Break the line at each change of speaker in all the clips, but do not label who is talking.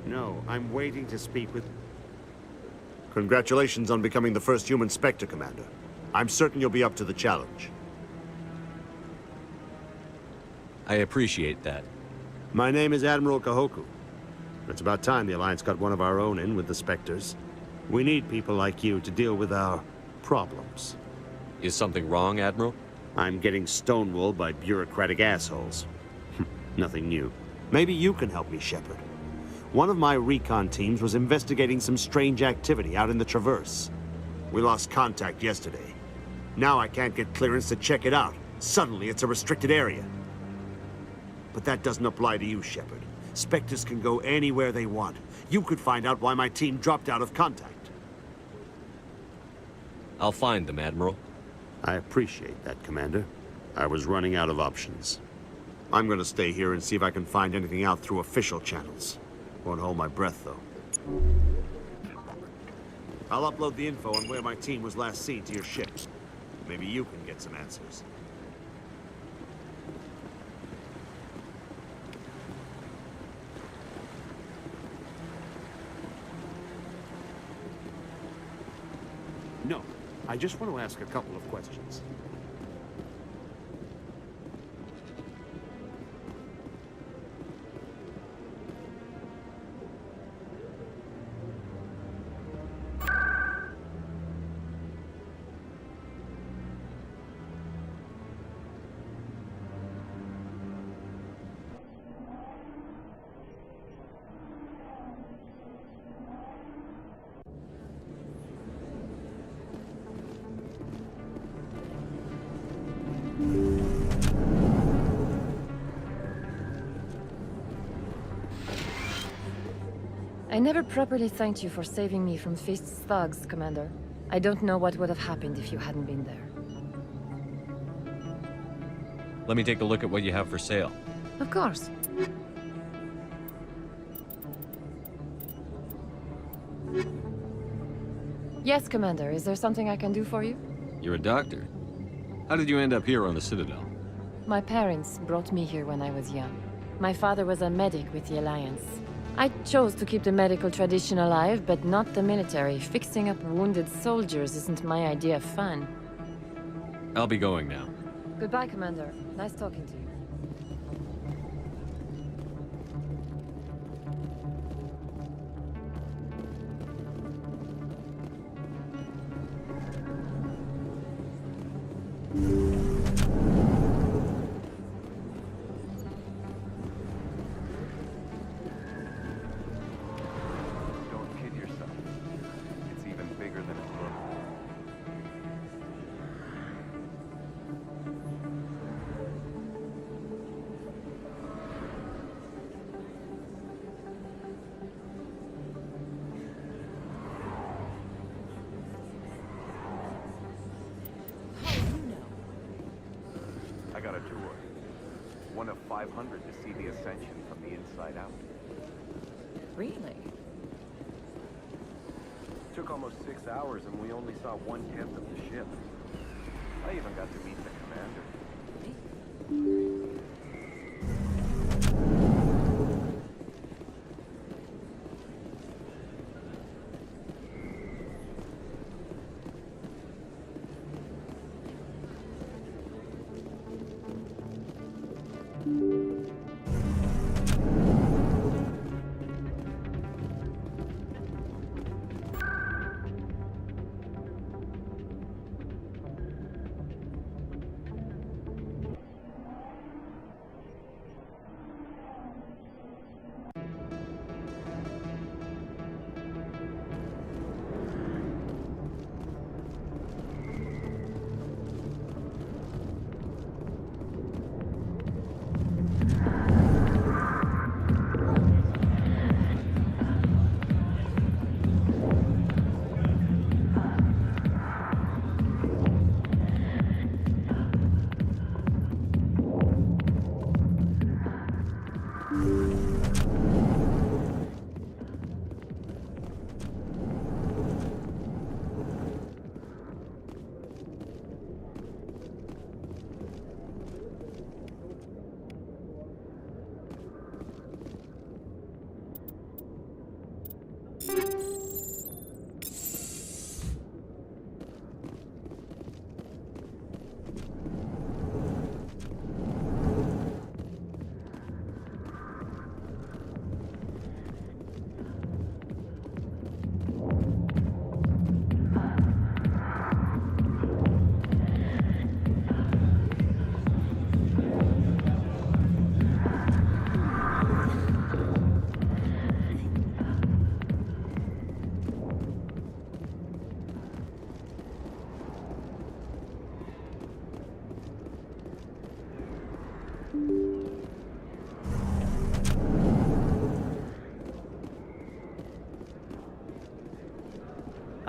No, I'm waiting to speak with... Congratulations on becoming the first human Spectre, Commander. I'm certain you'll be up to the challenge.
I appreciate that.
My name is Admiral Kahoku. It's about time the Alliance got one of our own in with the Spectres. We need people like you to deal with our problems.
Is something wrong, Admiral?
I'm getting stonewalled by bureaucratic assholes. Nothing new. Maybe you can help me, Shepard. One of my recon teams was investigating some strange activity out in the Traverse. We lost contact yesterday. Now I can't get clearance to check it out. Suddenly it's a restricted area. But that doesn't apply to you, Shepard. Spectres can go anywhere they want. You could find out why my team dropped out of contact.
I'll find them, Admiral.
I appreciate that, Commander. I was running out of options. I'm gonna stay here and see if I can find anything out through official channels. Won't hold my breath, though. I'll upload the info on where my team was last seen to your ship. Maybe you can get some answers. No, I just want to ask a couple of questions.
I never properly thanked you for saving me from Fist's thugs, Commander. I don't know what would have happened if you hadn't been there.
Let me take a look at what you have for sale.
Of course. Yes, Commander. Is there something I can do for you?
You're a doctor. How did you end up here on the Citadel?
My parents brought me here when I was young. My father was a medic with the Alliance. I chose to keep the medical tradition alive, but not the military. Fixing up wounded soldiers isn't my idea of fun.
I'll be going now.
Goodbye, Commander. Nice talking to you.
I got a tour. One of 500 to see the Ascension from the inside out.
Really?
Took almost 6 hours and we only saw 1/10 of the ship. I even got to meet the commander.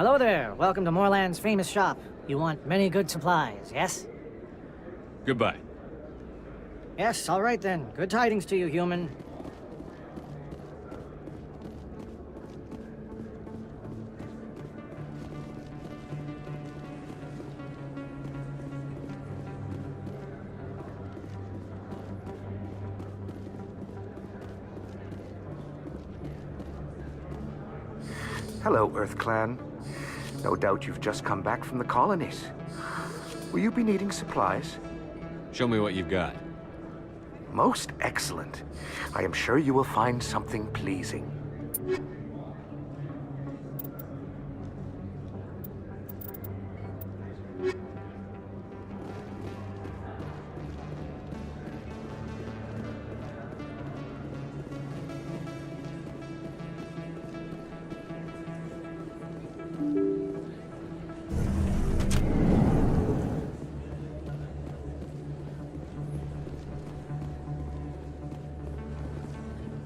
Hello there. Welcome to Moorland's famous shop. You want many good supplies, yes?
Goodbye.
Yes, all right then. Good tidings to you, human.
Hello, Earth Clan. No doubt you've just come back from the colonies. Will you be needing supplies?
Show me what you've got.
Most excellent. I am sure you will find something pleasing.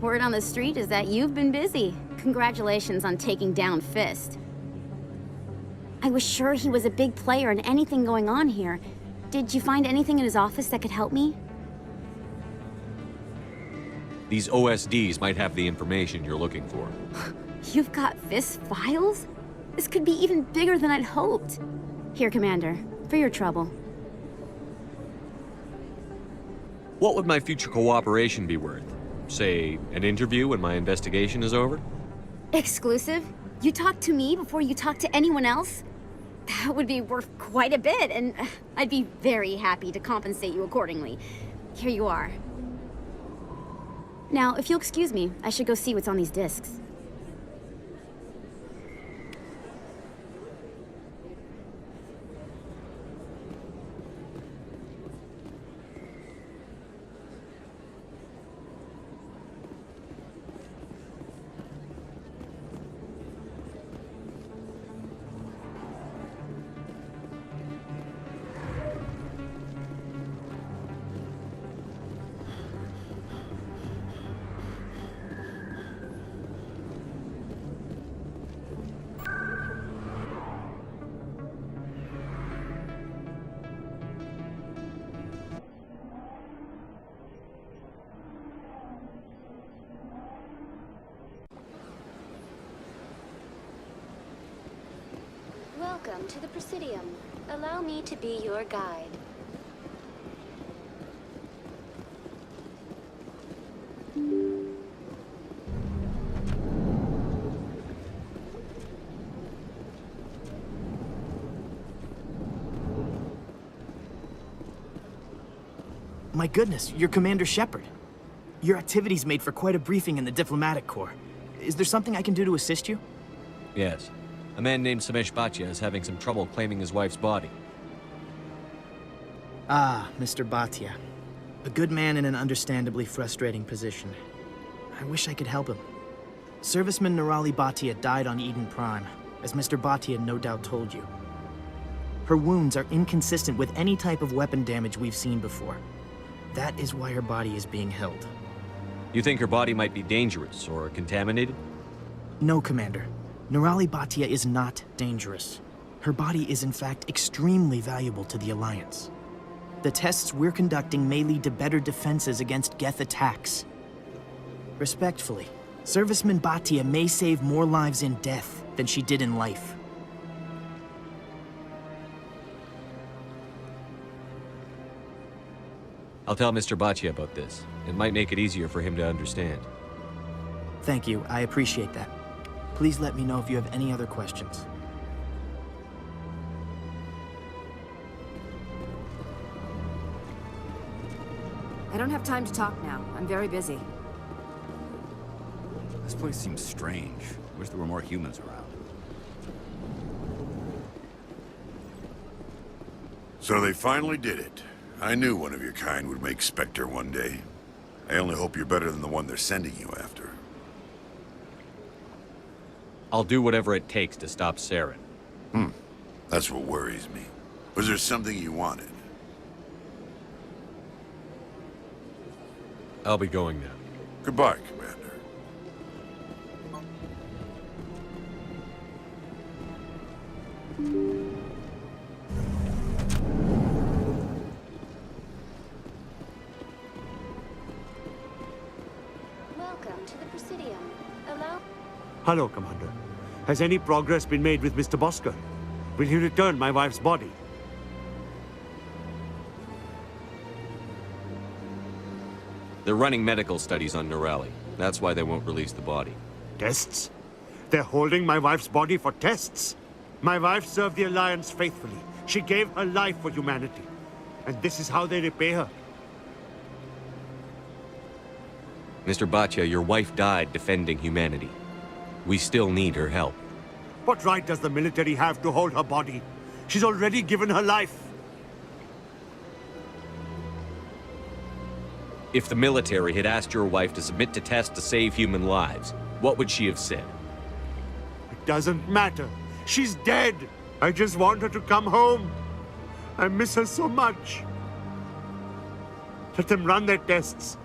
Word on the street is that you've been busy. Congratulations on taking down Fist. I was sure he was a big player in anything going on here. Did you find anything in his office that could help me?
These OSDs might have the information you're looking for.
You've got Fist files? This could be even bigger than I'd hoped. Here, Commander, for your trouble.
What would my future cooperation be worth? Say, an interview when my investigation is over?
Exclusive? You talk to me before you talk to anyone else? That would be worth quite a bit, and I'd be very happy to compensate you accordingly. Here you are. Now, if you'll excuse me, I should go see what's on these discs.
Welcome to the Presidium. Allow me to be your guide.
My goodness, you're Commander Shepard. Your activities made for quite a briefing in the Diplomatic Corps. Is there something I can do to assist you?
Yes. A man named Samesh Bhatia is having some trouble claiming his wife's body.
Ah, Mr. Bhatia. A good man in an understandably frustrating position. I wish I could help him. Serviceman Nirali Bhatia died on Eden Prime, as Mr. Bhatia no doubt told you. Her wounds are inconsistent with any type of weapon damage we've seen before. That is why her body is being held.
You think her body might be dangerous or contaminated?
No, Commander. Nirali Bhatia is not dangerous. Her body is in fact extremely valuable to the Alliance. The tests we're conducting may lead to better defenses against Geth attacks. Respectfully, Serviceman Bhatia may save more lives in death than she did in life.
I'll tell Mr. Bhatia about this. It might make it easier for him to understand.
Thank you, I appreciate that. Please let me know if you have any other questions.
I don't have time to talk now. I'm very busy.
This place seems strange. Wish there were more humans around.
So they finally did it. I knew one of your kind would make Spectre one day. I only hope you're better than the one they're sending you after.
I'll do whatever it takes to stop Saren.
That's what worries me. Was there something you wanted?
I'll be going now.
Goodbye, Commander.
Welcome to the Presidium. Allow...
Hello, Commander. Has any progress been made with Mr. Bosker? Will he return my wife's body?
They're running medical studies on Norali. That's why they won't release the body.
Tests? They're holding my wife's body for tests? My wife served the Alliance faithfully. She gave her life for humanity. And this is how they repay her.
Mr. Bhatia, your wife died defending humanity. We still need her help.
What right does the military have to hold her body? She's already given her life.
If the military had asked your wife to submit to tests to save human lives, what would she have said?
It doesn't matter. She's dead. I just want her to come home. I miss her so much. Let them run their tests.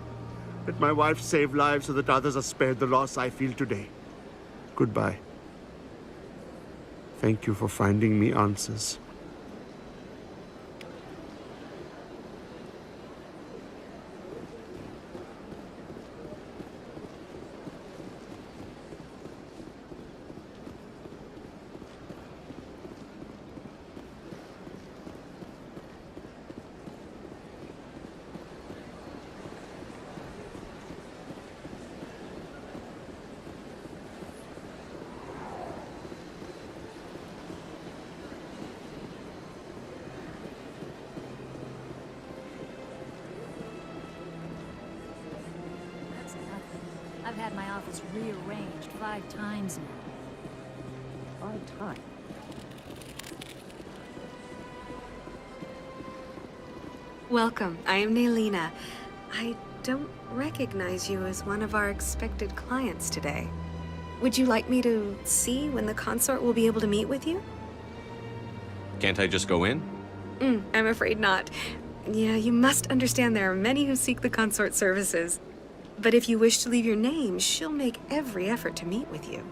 Let my wife save lives so that others are spared the loss I feel today. Goodbye. Thank you for finding me answers.
I've had my office rearranged 5 times now.
5 times?
Welcome. I am Nailina. I don't recognize you as one of our expected clients today. Would you like me to see when the consort will be able to meet with you?
Can't I just go in?
I'm afraid not. Yeah, you must understand there are many who seek the consort services. But if you wish to leave your name, she'll make every effort to meet with you.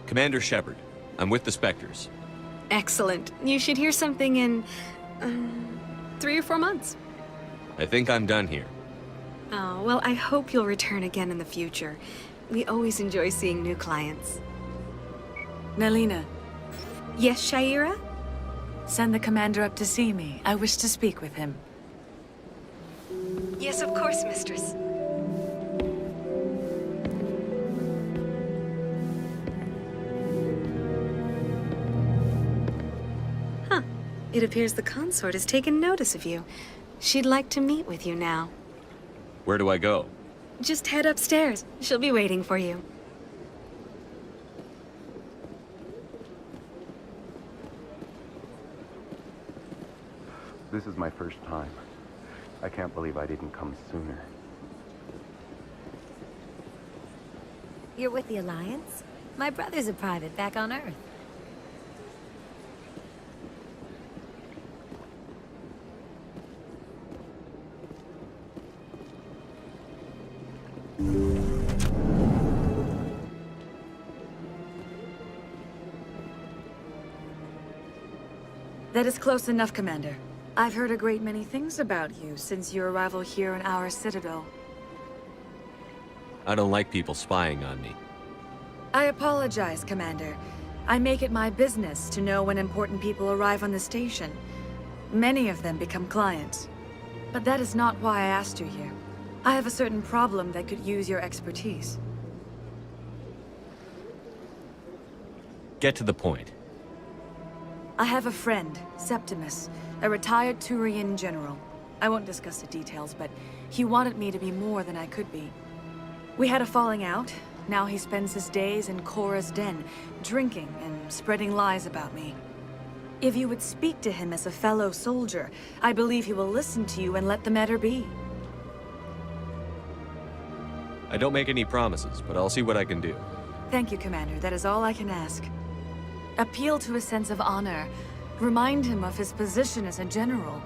Commander Shepard, I'm with the Spectres.
Excellent. You should hear something in 3 or 4 months.
I think I'm done here.
Oh, well, I hope you'll return again in the future. We always enjoy seeing new clients.
Nailina.
Yes, Shaira?
Send the commander up to see me. I wish to speak with him.
Yes, of course, mistress. Huh. It appears the consort has taken notice of you. She'd like to meet with you now.
Where do I go?
Just head upstairs. She'll be waiting for you.
This is my first time. I can't believe I didn't come sooner.
You're with the Alliance? My brother's a private back on Earth.
That is close enough, Commander. I've heard a great many things about you since your arrival here in our Citadel.
I don't like people spying on me.
I apologize, Commander. I make it my business to know when important people arrive on the station. Many of them become clients. But that is not why I asked you here. I have a certain problem that could use your expertise.
Get to the point.
I have a friend, Septimus, a retired Turian general. I won't discuss the details, but he wanted me to be more than I could be. We had a falling out. Now he spends his days in Korra's den, drinking and spreading lies about me. If you would speak to him as a fellow soldier, I believe he will listen to you and let the matter be.
I don't make any promises, but I'll see what I can do.
Thank you, Commander. That is all I can ask. Appeal to his sense of honor. Remind him of his position as a general.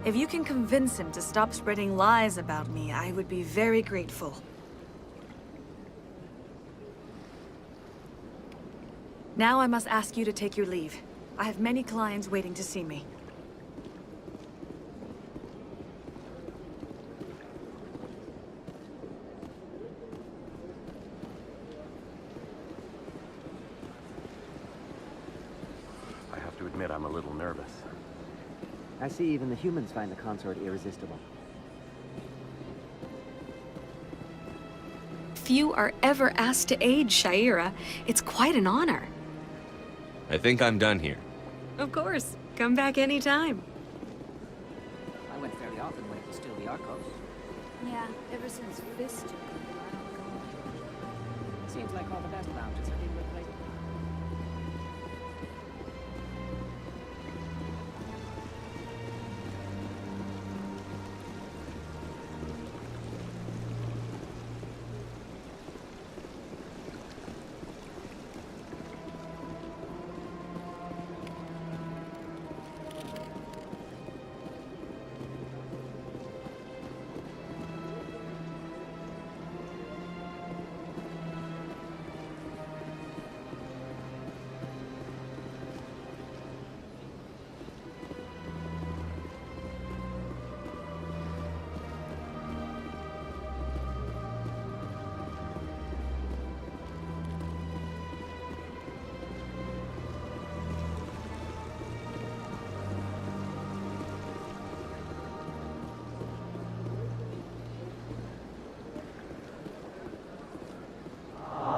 If you can convince him to stop spreading lies about me, I would be very grateful. Now I must ask you to take your leave. I have many clients waiting to see me.
I have to admit I'm a little nervous.
I see even the humans find the consort irresistible.
Few are ever asked to aid Shaira. It's quite an honor.
I think I'm done here.
Of course. Come back anytime.
I went fairly often when it was still the Arcos.
Yeah, ever since Fist took over, I don't go.
Seems like all the best lounges are being replaced.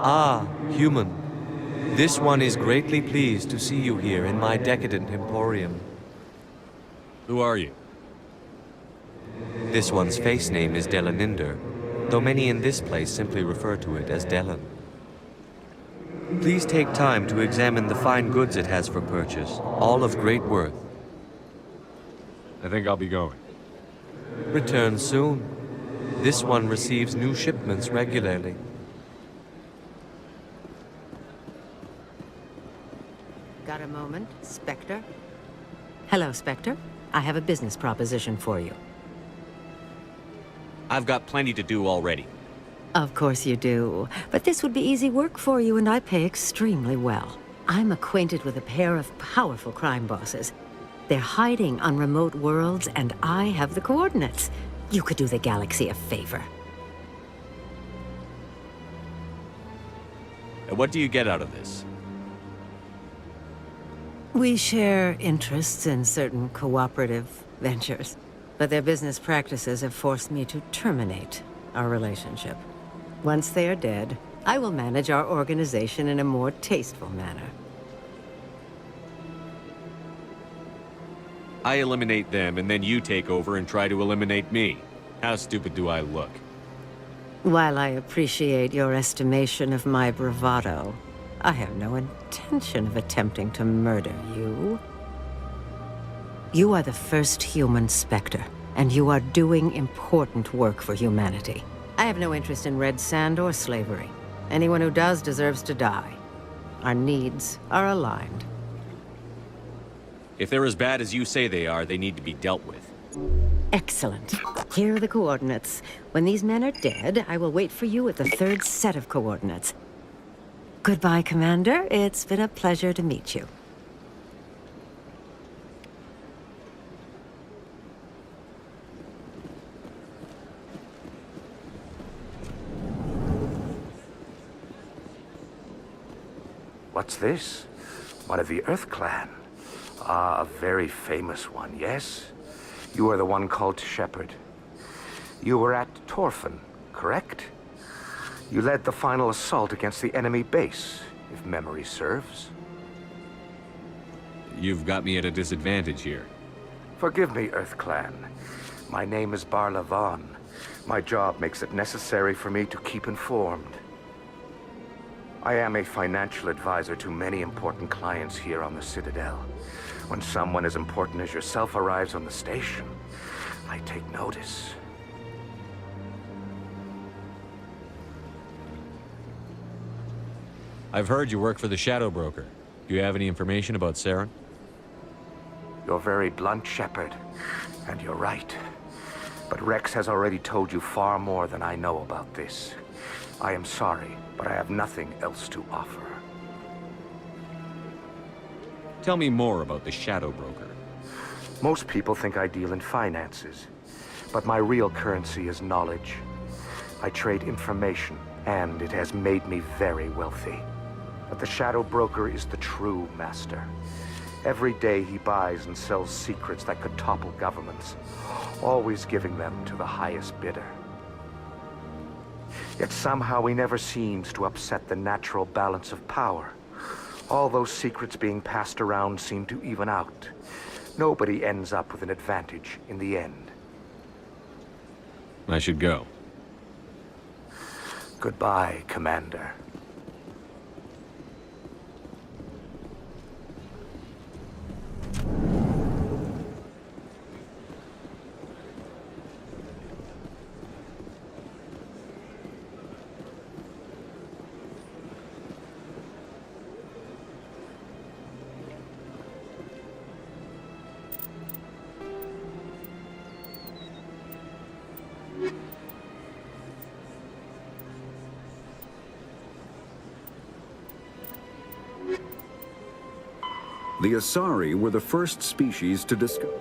Ah, human. This one is greatly pleased to see you here in my decadent emporium. Who are you? This one's face name is Delaninder, though many in this place simply refer to it as Delan. Please take time to examine the fine goods it has for purchase, all of great worth.
I think I'll be going.
Return soon. This one receives new shipments regularly.
Got a moment, Spectre? Hello, Spectre. I have a business proposition for you.
I've got plenty to do already.
Of course you do. But this would be easy work for you, and I pay extremely well. I'm acquainted with a pair of powerful crime bosses. They're hiding on remote worlds, and I have the coordinates. You could do the galaxy a favor.
And what do you get out of this?
We share interests in certain cooperative ventures, but their business practices have forced me to terminate our relationship. Once they are dead, I will manage our organization in a more tasteful manner.
I eliminate them, and then you take over and try to eliminate me. How stupid do I look?
While I appreciate your estimation of my bravado, I have no intention of attempting to murder you. You are the first human Spectre, and you are doing important work for humanity. I have no interest in red sand or slavery. Anyone who does deserves to die. Our needs are aligned.
If they're as bad as you say they are, they need to be dealt with.
Excellent. Here are the coordinates. When these men are dead, I will wait for you at the third set of coordinates. Goodbye, Commander. It's been a pleasure to meet you.
What's this? One of the Earth Clan. Ah, a very famous one, yes? You are the one called Shepard. You were at Torfan, correct? You led the final assault against the enemy base, if memory serves.
You've got me at a disadvantage here.
Forgive me, Earth Clan. My name is Barla Vaughn. My job makes it necessary for me to keep informed. I am a financial advisor to many important clients here on the Citadel. When someone as important as yourself arrives on the station, I take notice.
I've heard you work for the Shadow Broker. Do you have any information about Saren?
You're very blunt, Shepard, and you're right. But Rex has already told you far more than I know about this. I am sorry, but I have nothing else to offer.
Tell me more about the Shadow Broker.
Most people think I deal in finances, but my real currency is knowledge. I trade information, and it has made me very wealthy. But the Shadow Broker is the true master. Every day he buys and sells secrets that could topple governments, always giving them to the highest bidder. Yet somehow he never seems to upset the natural balance of power. All those secrets being passed around seem to even out. Nobody ends up with an advantage in the end.
I should go.
Goodbye, Commander.
The Asari were the first species to discover.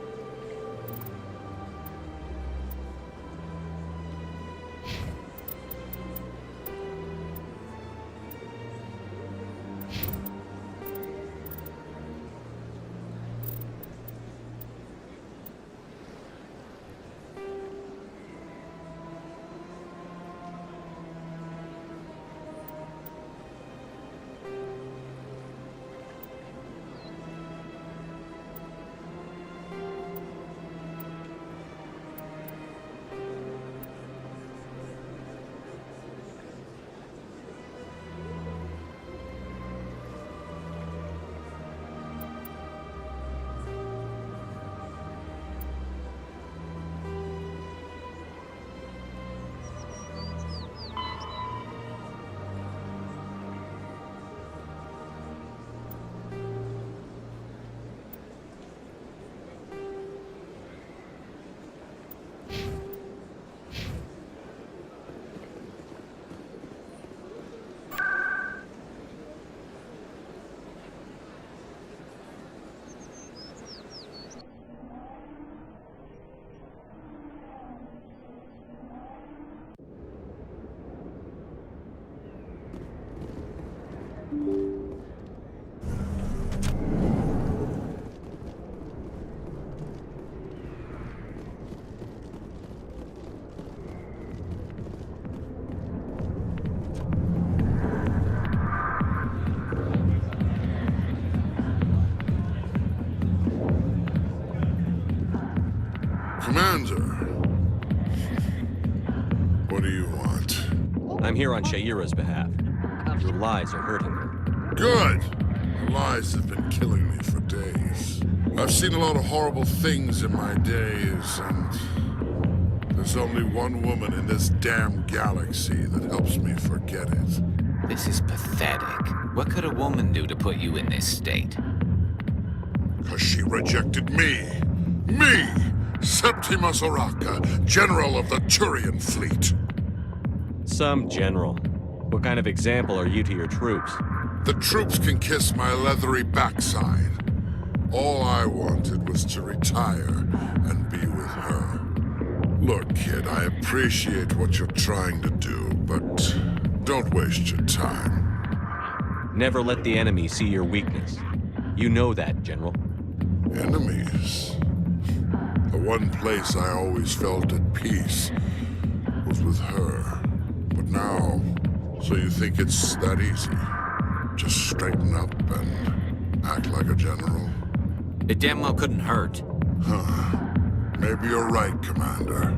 Commander, what do you want?
I'm here on Shaira's behalf. Your lies are hurting her.
Good! The lies have been killing me for days. I've seen a lot of horrible things in my days, and there's only one woman in this damn galaxy that helps me forget it.
This is pathetic. What could a woman do to put you in this state?
'Cause she rejected me! Me! Septimus Oraka, General of the Turian Fleet.
Some general. What kind of example are you to your troops?
The troops can kiss my leathery backside. All I wanted was to retire and be with her. Look, kid, I appreciate what you're trying to do, but don't waste your time.
Never let the enemy see your weakness. You know that, General.
Enemies? The one place I always felt at peace was with her. But now, so you think it's that easy? Just straighten up and act like a general?
It damn well couldn't hurt.
Huh. Maybe you're right, Commander.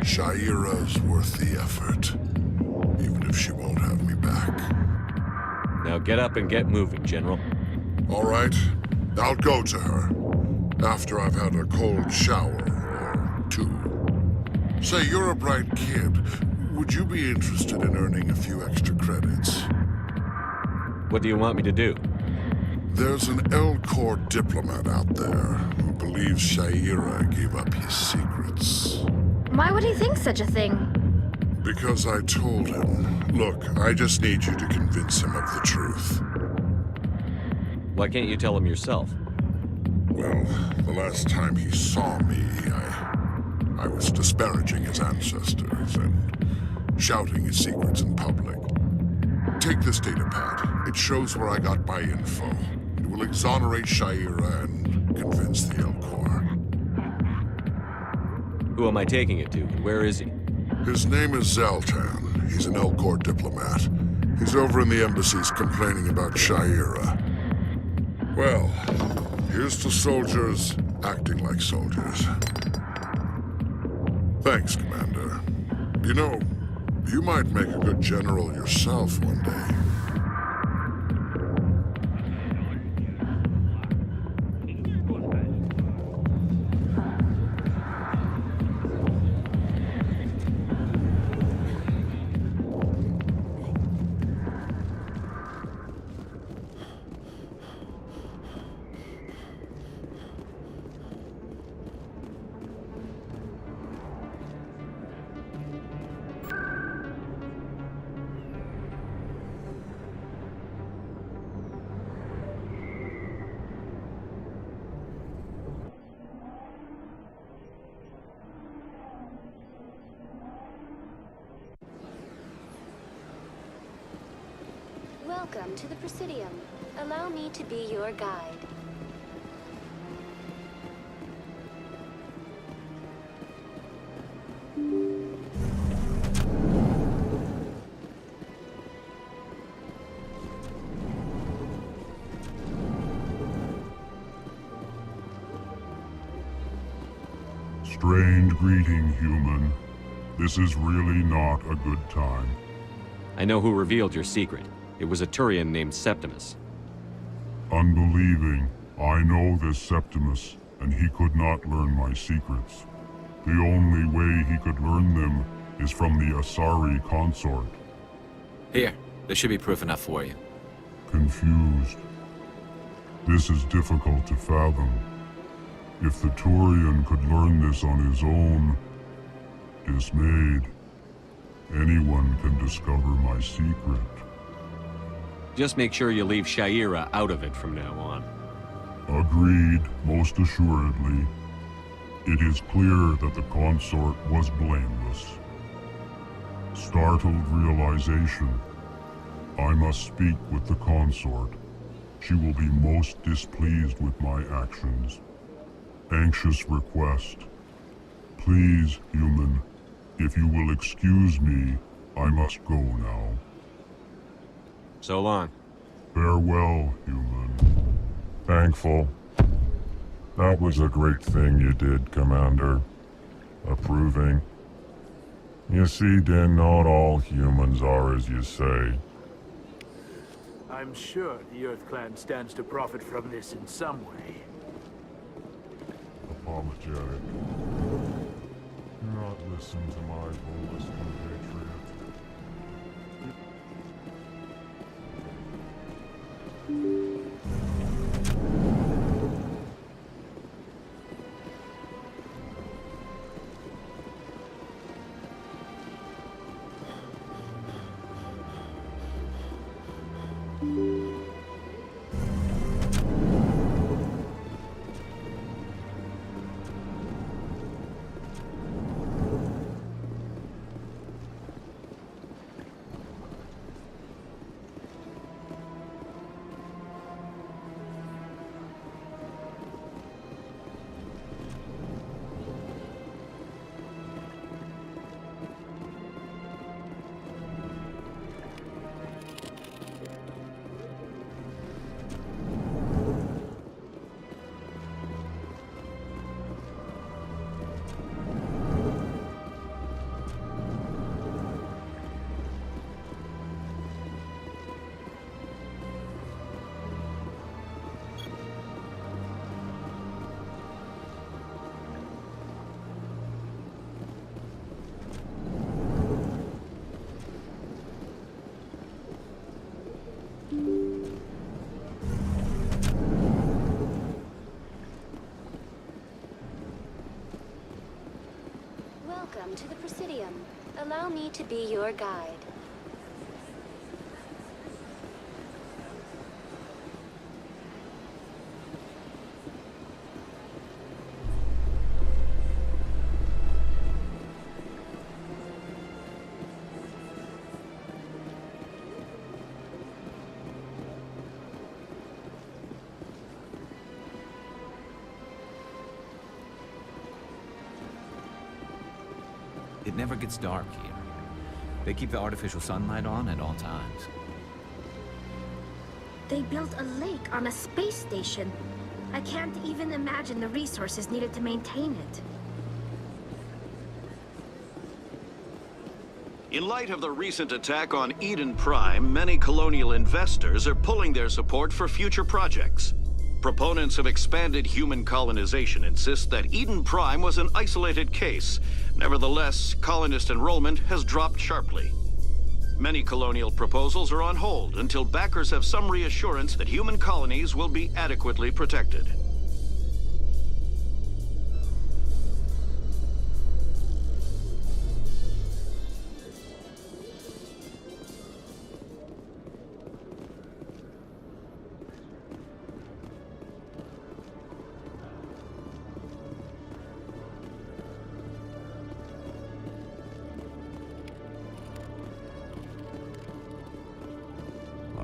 Shaira's worth the effort. Even if she won't have me back.
Now get up and get moving, General.
All right. I'll go to her. After I've had a cold shower or two. Say, you're a bright kid. Would you be interested in earning a few extra credits?
What do you want me to do?
There's an L-Corps diplomat out there who believes Shaira gave up his secrets.
Why would he think such a thing?
Because I told him. Look, I just need you to convince him of the truth.
Why can't you tell him yourself?
Well, the last time he saw me, I was disparaging his ancestors and shouting his secrets in public. Take this data pad. It shows where I got my info. It will exonerate Sha'ira and convince the Elcor.
Who am I taking it to? Where is he?
His name is Zaltan. He's an Elcor diplomat. He's over in the embassies complaining about Sha'ira. Well, here's to soldiers acting like soldiers. Thanks, Commander. You know, you might make a good general yourself one day.
Welcome to the Presidium. Allow me to be your guide.
Strange greeting, human. This is really not a good time.
I know who revealed your secret. It was a Turian named Septimus.
Unbelieving. I know this Septimus, and he could not learn my secrets. The only way he could learn them is from the Asari consort.
Here, this should be proof enough for you.
Confused. This is difficult to fathom. If the Turian could learn this on his own, dismayed, anyone can discover my secret.
Just make sure you leave Sha'ira out of it from now on.
Agreed, most assuredly. It is clear that the consort was blameless. Startled realization. I must speak with the consort. She will be most displeased with my actions. Anxious request. Please, human, if you will excuse me, I must go now.
So long.
Farewell, human. Thankful. That was a great thing you did, Commander. Approving. You see, Din, not all humans are as you say.
I'm sure the Earth Clan stands to profit from this in some way.
Apologetic. Do not listen to my boldest compatriot.
Welcome to the Presidium. Allow me to be your guide.
It never gets dark here. They keep the artificial sunlight on at all times.
They built a lake on a space station. I can't even imagine the resources needed to maintain it.
In light of the recent attack on Eden Prime, many colonial investors are pulling their support for future projects. Proponents of expanded human colonization insist that Eden Prime was an isolated case. Nevertheless, colonist enrollment has dropped sharply. Many colonial proposals are on hold until backers have some reassurance that human colonies will be adequately protected.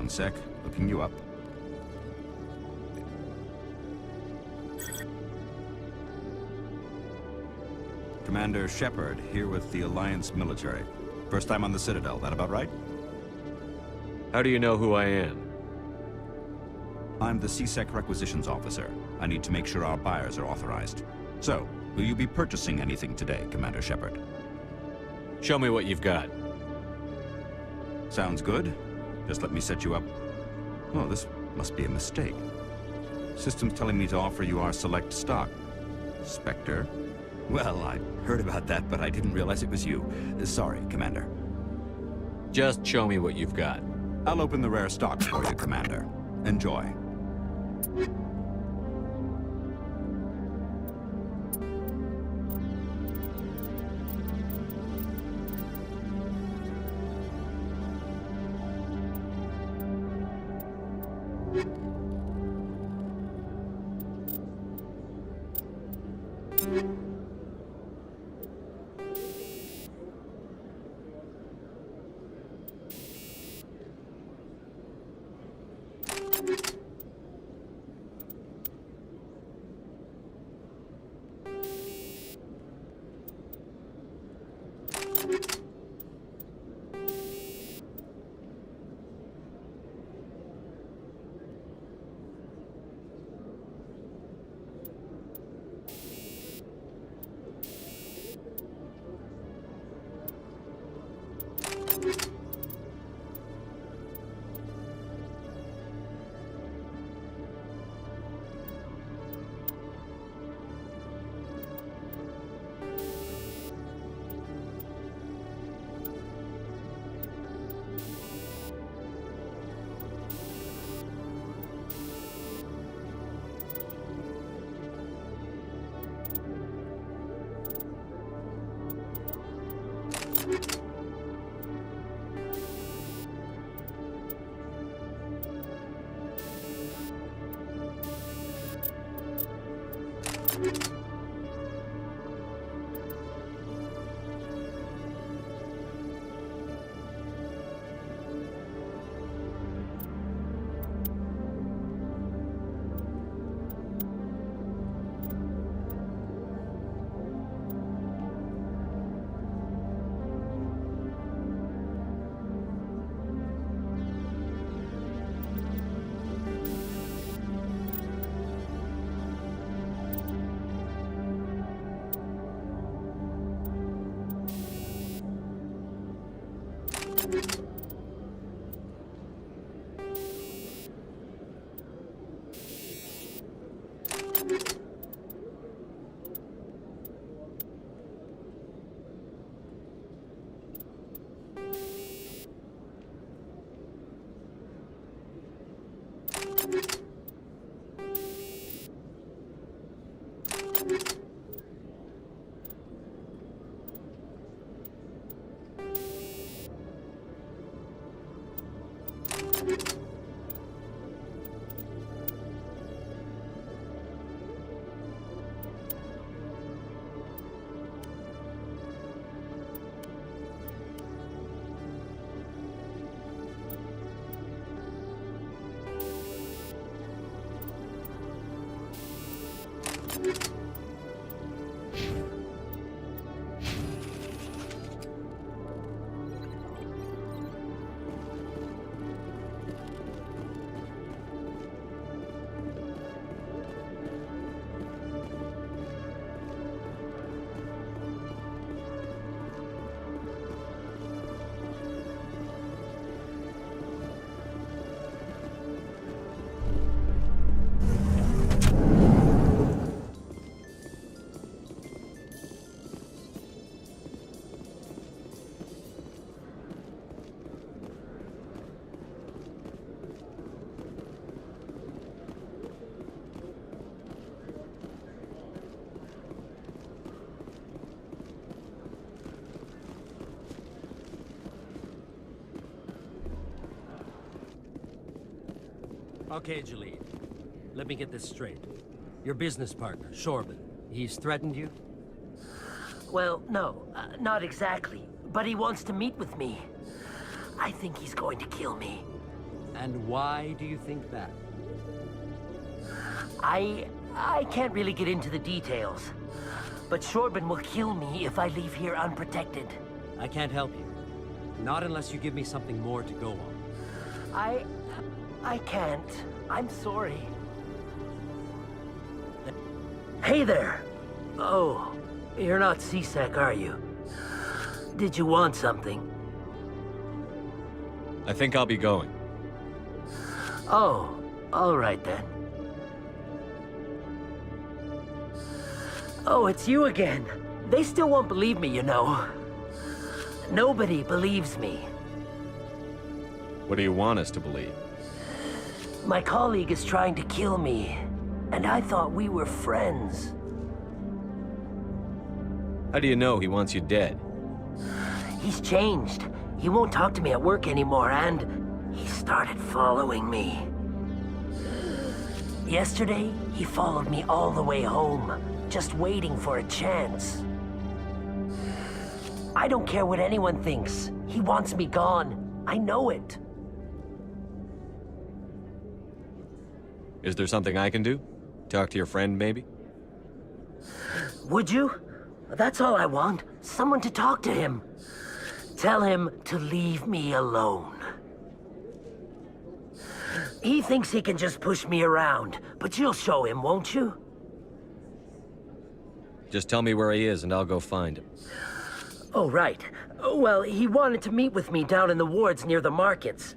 One sec, looking you up. Commander Shepard, here with the Alliance military. First time on the Citadel, that about right?
How do you know who I am?
I'm the CSEC Requisitions Officer. I need to make sure our buyers are authorized. So, will you be purchasing anything today, Commander Shepard?
Show me what you've got.
Sounds good. Just let me set you up. Oh, this must be a mistake. System's telling me to offer you our select stock. Spectre? Well, I heard about that, but I didn't realize it was you. Sorry, Commander.
Just show me what you've got.
I'll open the rare stock for you, Commander. Enjoy.
Okay, Jalid. Let me get this straight. Your business partner, Shorban, he's threatened you?
Well, no, not exactly. But he wants to meet with me. I think he's going to kill me.
And why do you think that?
I can't really get into the details. But Shorban will kill me if I leave here unprotected.
I can't help you. Not unless you give me something more to go on.
I can't. I'm sorry. Hey there! Oh, you're not C-Sec, are you? Did you want something?
I think I'll be going.
Oh, all right then. Oh, it's you again. They still won't believe me, you know. Nobody believes me.
What do you want us to believe?
My colleague is trying to kill me, and I thought we were friends.
How do you know he wants you dead?
He's changed. He won't talk to me at work anymore, and he started following me. Yesterday, he followed me all the way home, just waiting for a chance. I don't care what anyone thinks. He wants me gone. I know it.
Is there something I can do? Talk to your friend, maybe?
Would you? That's all I want. Someone to talk to him. Tell him to leave me alone. He thinks he can just push me around, but you'll show him, won't you?
Just tell me where he is and I'll go find him.
Oh, right. Well, he wanted to meet with me down in the wards near the markets.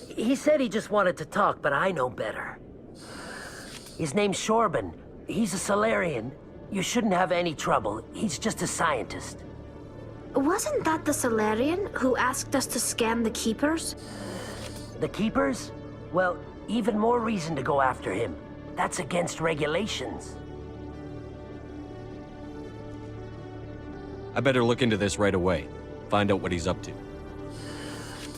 He said he just wanted to talk, but I know better. His name's Shorban. He's a Solarian. You shouldn't have any trouble. He's just a scientist.
Wasn't that the Solarian who asked us to scan the Keepers?
The Keepers? Well, even more reason to go after him. That's against regulations.
I better look into this right away. Find out what he's up to.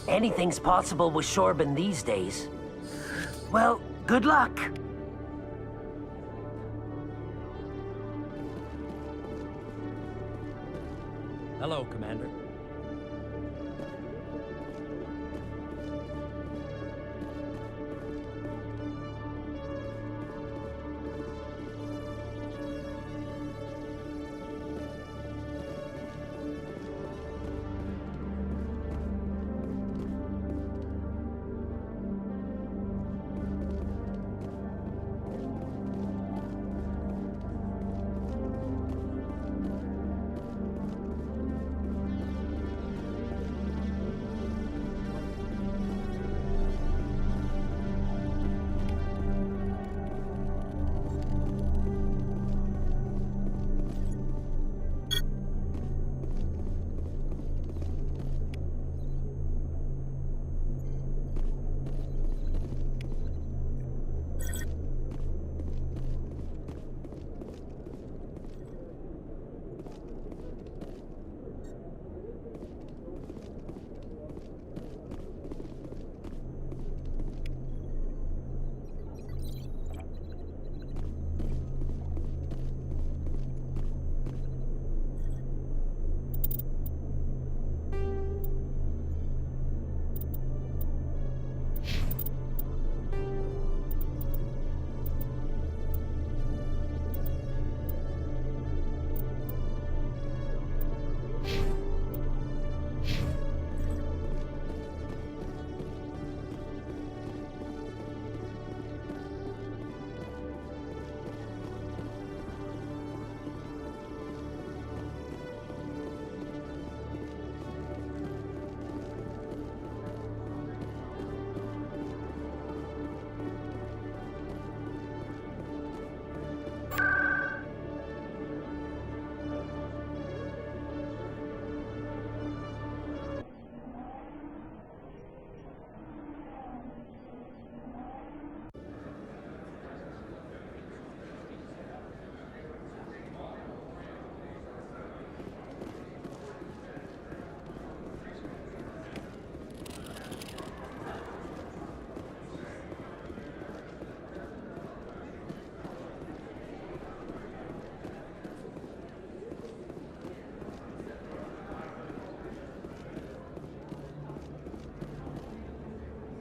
Anything's possible with Shorban these days. Well, good luck.
Hello, Commander.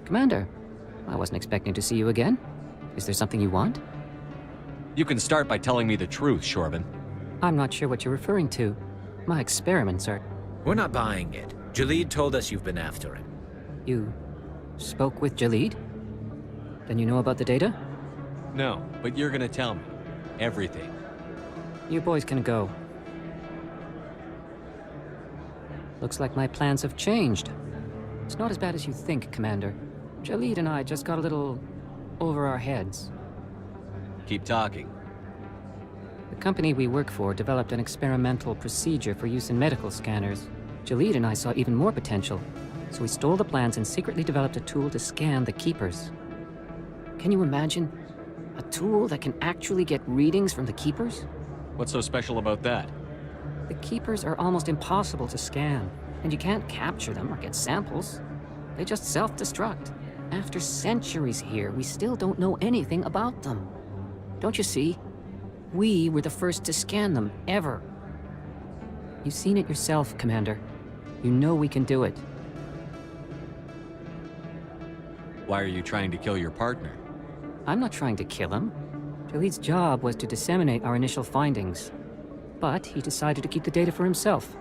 Commander, I wasn't expecting to see you again. Is there something you want?
You can start by telling me the truth, Shorben.
I'm not sure what you're referring to. My experiments are...
We're not buying it. Jalid told us you've been after him.
You spoke with Jalid? Then you know about the data?
No, but you're gonna tell me. Everything.
You boys can go. Looks like my plans have changed. It's not as bad as you think, Commander. Jalid and I just got a little over our heads.
Keep talking.
The company we work for developed an experimental procedure for use in medical scanners. Jalid and I saw even more potential, so we stole the plans and secretly developed a tool to scan the Keepers. Can you imagine? A tool that can actually get readings from the Keepers?
What's so special about that?
The Keepers are almost impossible to scan, and you can't capture them or get samples. They just self-destruct. After centuries here, we still don't know anything about them. Don't you see? We were the first to scan them, ever. You've seen it yourself, Commander. You know we can do it.
Why are you trying to kill your partner?
I'm not trying to kill him. Jalid's job was to disseminate our initial findings. But he decided to keep the data for himself.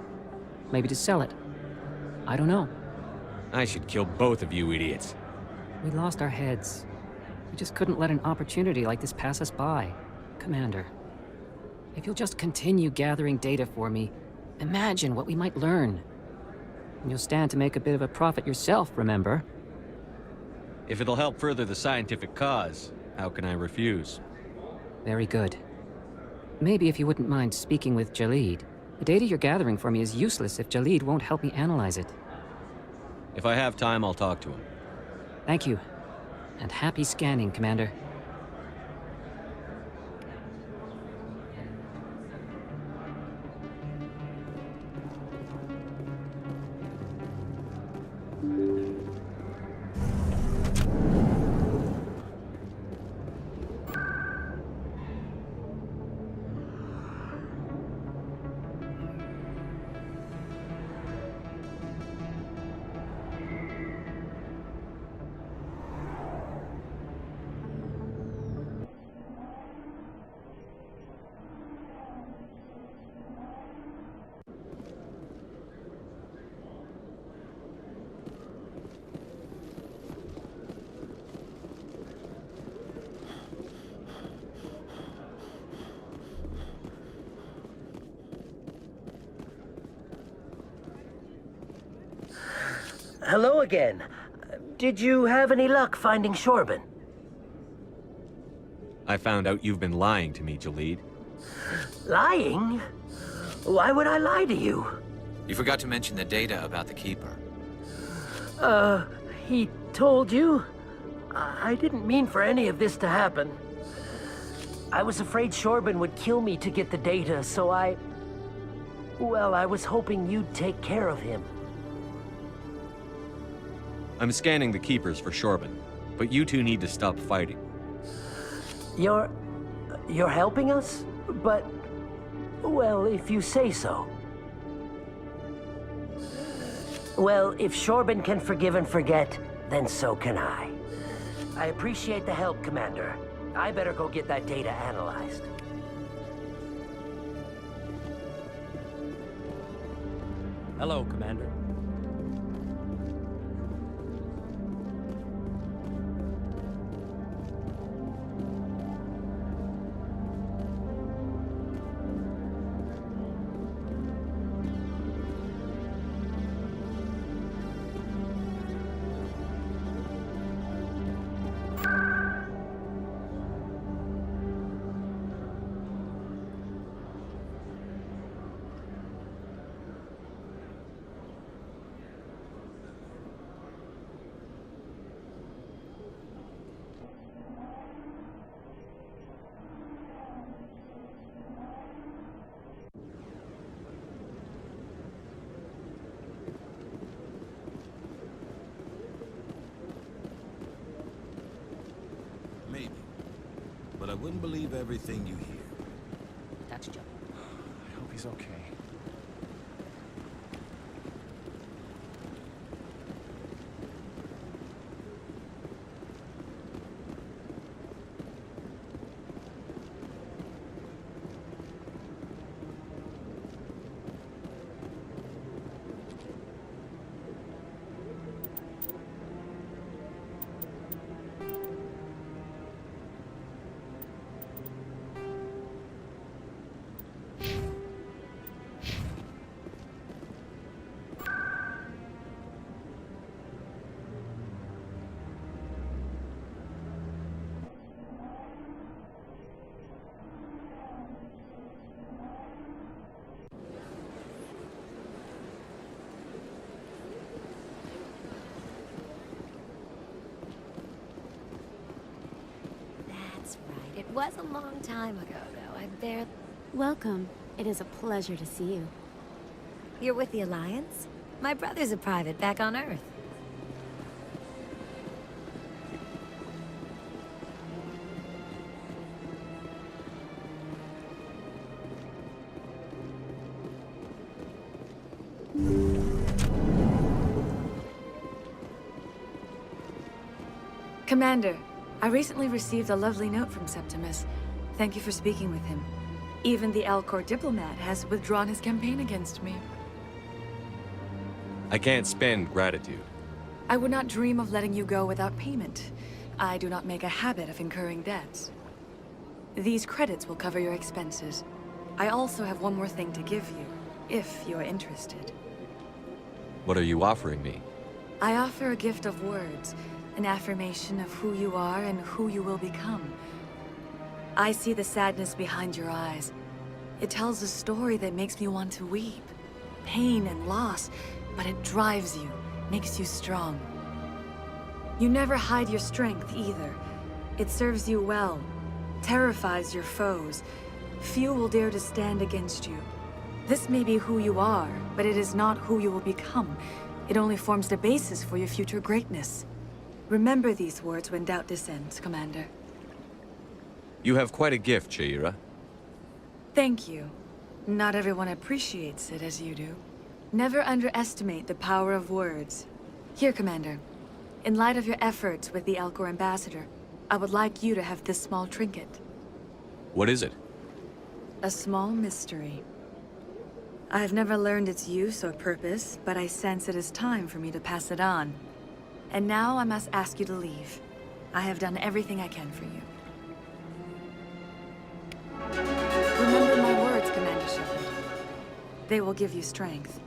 Maybe to sell it. I don't know.
I should kill both of you idiots.
We lost our heads. We just couldn't let an opportunity like this pass us by. Commander, if you'll just continue gathering data for me, imagine what we might learn. And you'll stand to make a bit of a profit yourself, remember?
If it'll help further the scientific cause, how can I refuse?
Very good. Maybe if you wouldn't mind speaking with Jalid. The data you're gathering for me is useless if Jalid won't help me analyze it.
If I have time, I'll talk to him.
Thank you. And happy scanning, Commander.
Hello again. Did you have any luck finding Shorben?
I found out you've been lying to me, Jalid.
Lying? Why would I lie to you?
You forgot to mention the data about the Keeper.
He told you? I didn't mean for any of this to happen. I was afraid Shorben would kill me to get the data, so well, I was hoping you'd take care of him.
I'm scanning the Keepers for Shorben, but you two need to stop fighting.
You're helping us? But, well, if you say so. Well, if Shorben can forgive and forget, then so can I. I appreciate the help, Commander. I better go get that data analyzed.
Hello, Commander.
Maybe. But I wouldn't believe everything you hear.
That's Joe.
I hope he's okay.
was a long time ago, though. I barely...
Welcome. It is a pleasure to see you.
You're with the Alliance? My brother's a private back on Earth.
Commander, I recently received a lovely note from Septimus. Thank you for speaking with him. Even the Alcor diplomat has withdrawn his campaign against me.
I can't spend gratitude.
I would not dream of letting you go without payment. I do not make a habit of incurring debts. These credits will cover your expenses. I also have one more thing to give you, if you are interested.
What are you offering me?
I offer a gift of words, an affirmation of who you are and who you will become. I see the sadness behind your eyes. It tells a story that makes me want to weep. Pain and loss, but it drives you, makes you strong. You never hide your strength either. It serves you well, terrifies your foes. Few will dare to stand against you. This may be who you are, but it is not who you will become. It only forms the basis for your future greatness. Remember these words when doubt descends, Commander.
You have quite a gift, Sha'ira.
Thank you. Not everyone appreciates it as you do. Never underestimate the power of words. Here, Commander. In light of your efforts with the Alcor ambassador, I would like you to have this small trinket.
What is it?
A small mystery. I have never learned its use or purpose, but I sense it is time for me to pass it on. And now I must ask you to leave. I have done everything I can for you. Remember my words, Commander Shepard. They will give you strength.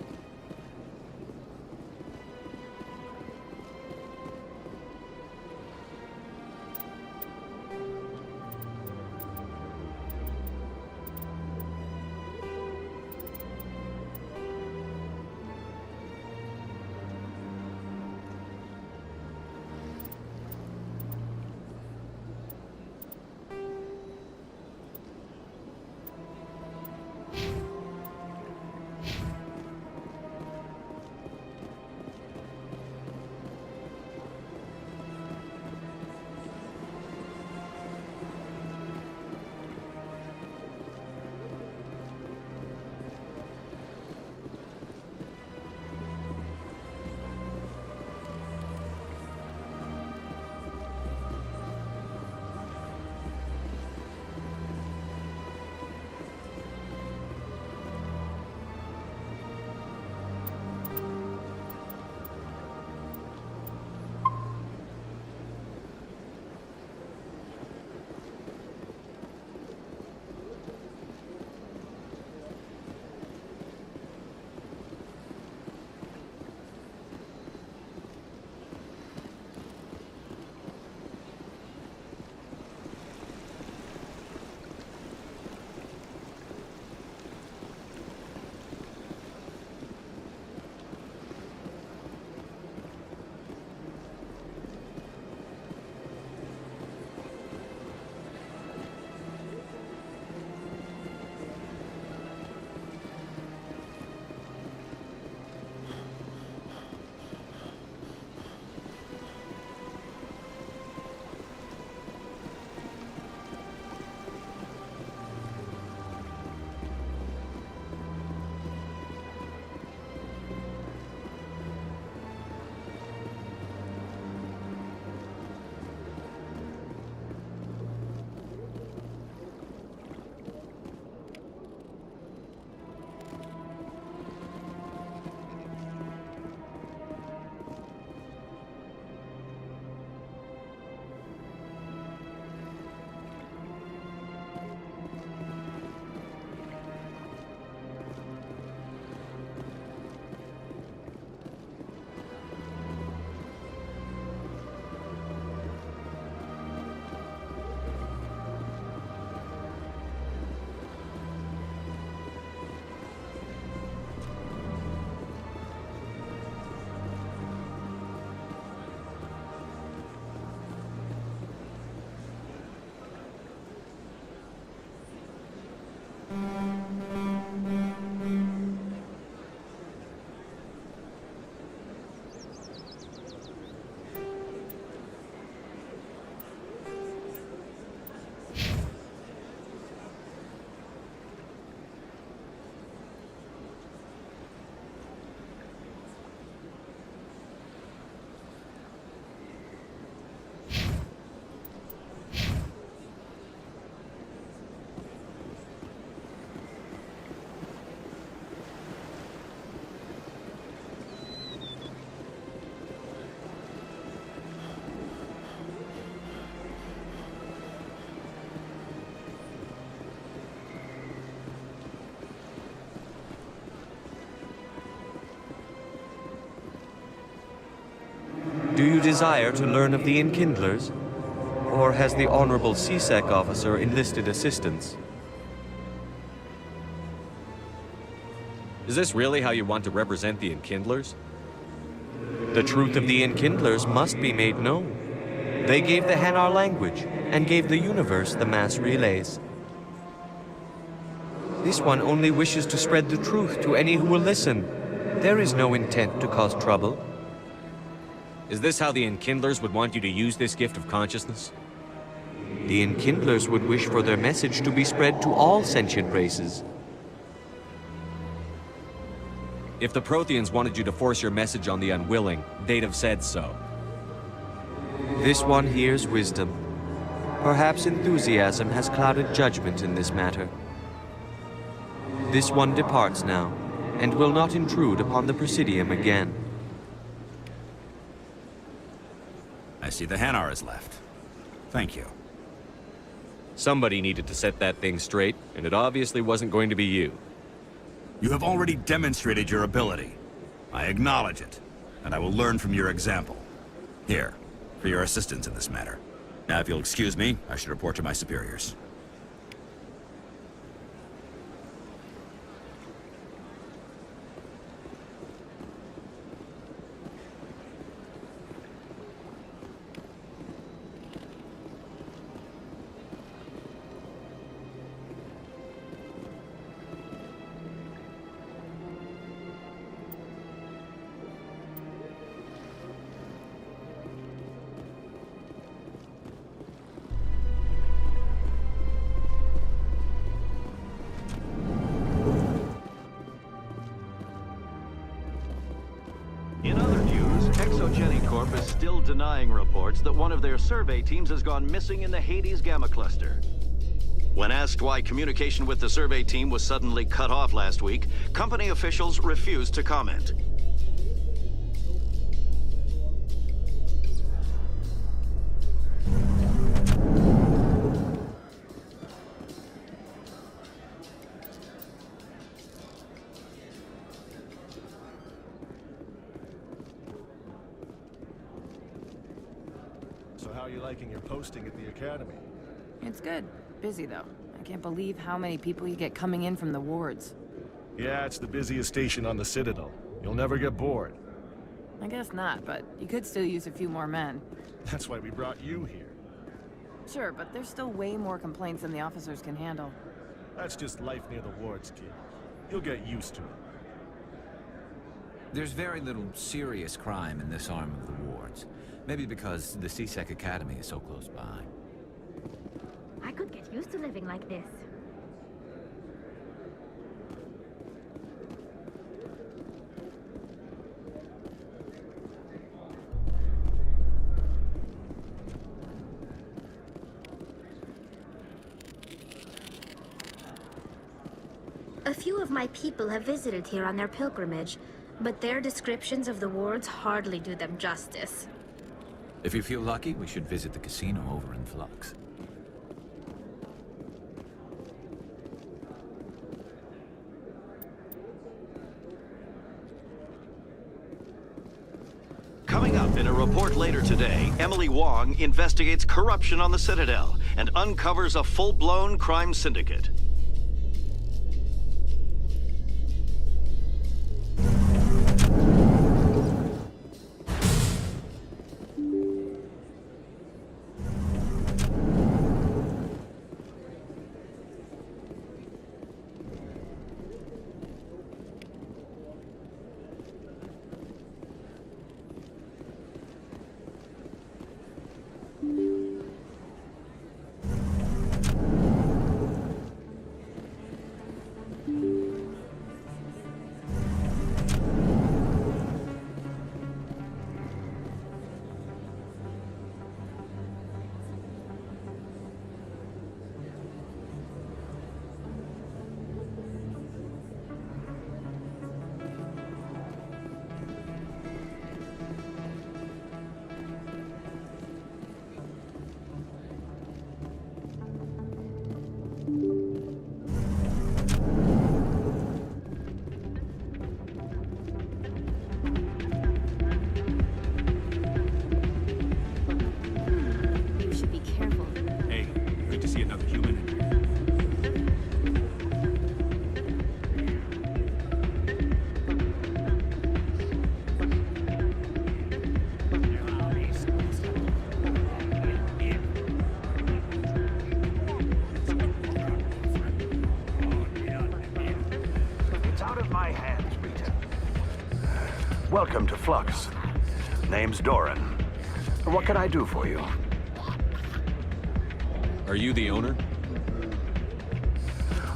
Do you desire to learn of the Enkindlers? Or has the Honorable CSEC officer enlisted assistance?
Is this really how you want to represent the Enkindlers?
The truth of the Enkindlers must be made known. They gave the Hanar language, and gave the universe the mass relays. This one only wishes to spread the truth to any who will listen. There is no intent to cause trouble.
Is this how the Enkindlers would want you to use this gift of consciousness?
The Enkindlers would wish for their message to be spread to all sentient races.
If the Protheans wanted you to force your message on the unwilling, they'd have said so.
This one hears wisdom. Perhaps enthusiasm has clouded judgment in this matter. This one departs now, and will not intrude upon the Presidium again.
I see the Hanar is left. Thank you.
Somebody needed to set that thing straight, and it obviously wasn't going to be you.
You have already demonstrated your ability. I acknowledge it, and I will learn from your example. Here, for your assistance in this matter. Now, if you'll excuse me, I should report to my superiors.
In other news, Exogeny Corp is still denying reports that one of their survey teams has gone missing in the Hades Gamma Cluster. When asked why communication with the survey team was suddenly cut off last week, company officials refused to comment.
So how are you liking your posting at the Academy?
It's good. Busy, though. I can't believe how many people you get coming in from the wards.
Yeah, it's the busiest station on the Citadel. You'll never get bored.
I guess not, but you could still use a few more men.
That's why we brought you here.
Sure, but there's still way more complaints than the officers can handle.
That's just life near the wards, kid. You'll get used to it.
There's very little serious crime in this arm of the wards. Maybe because the CSEC Academy is so close by.
I could get used to living like this. A few of my people have visited here on their pilgrimage, but their descriptions of the wards hardly do them justice.
If you feel lucky, we should visit the casino over in Flux.
Coming up in a report later today, Emily Wong investigates corruption on the Citadel and uncovers a full-blown crime syndicate.
Welcome to Flux. Name's Doran. What can I do for you?
Are you the owner?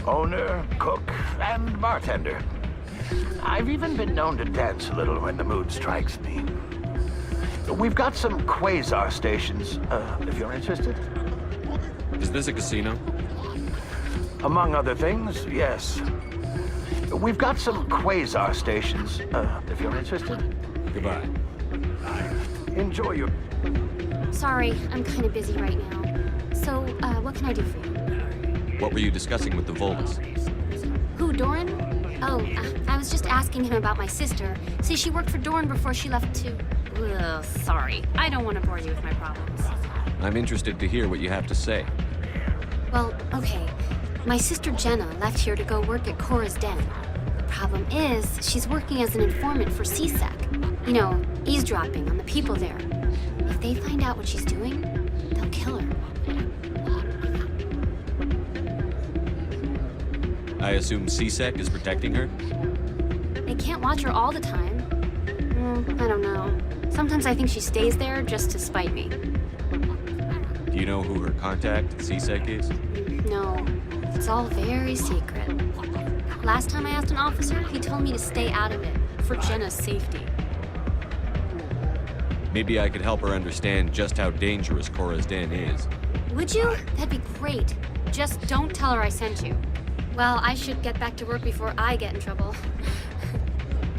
Owner, cook, and bartender. I've even been known to dance a little when the mood strikes me. We've got some quasar stations, if you're interested.
Is this a casino?
Among other things, yes. We've got some quasar stations, if you're interested.
Goodbye.
Enjoy your...
Sorry, I'm kind of busy right now. So, what can I do for you?
What were you discussing with the Volus?
Who, Doran? Oh, I was just asking him about my sister. See, she worked for Doran before she left to... Ugh, sorry. I don't want to bore you with my problems.
I'm interested to hear what you have to say.
Well, okay. My sister Jenna left here to go work at Cora's Den. The problem is, she's working as an informant for CSEC. You know, eavesdropping on the people there. If they find out what she's doing, they'll kill her.
I assume CSEC is protecting her?
They can't watch her all the time. I don't know. Sometimes I think she stays there just to spite me.
Do you know who her contact at CSEC is?
No, it's all very secret. Last time I asked an officer, he told me to stay out of it, for Jenna's safety.
Maybe I could help her understand just how dangerous Cora's Den is.
Would you? That'd be great. Just don't tell her I sent you. Well, I should get back to work before I get in trouble.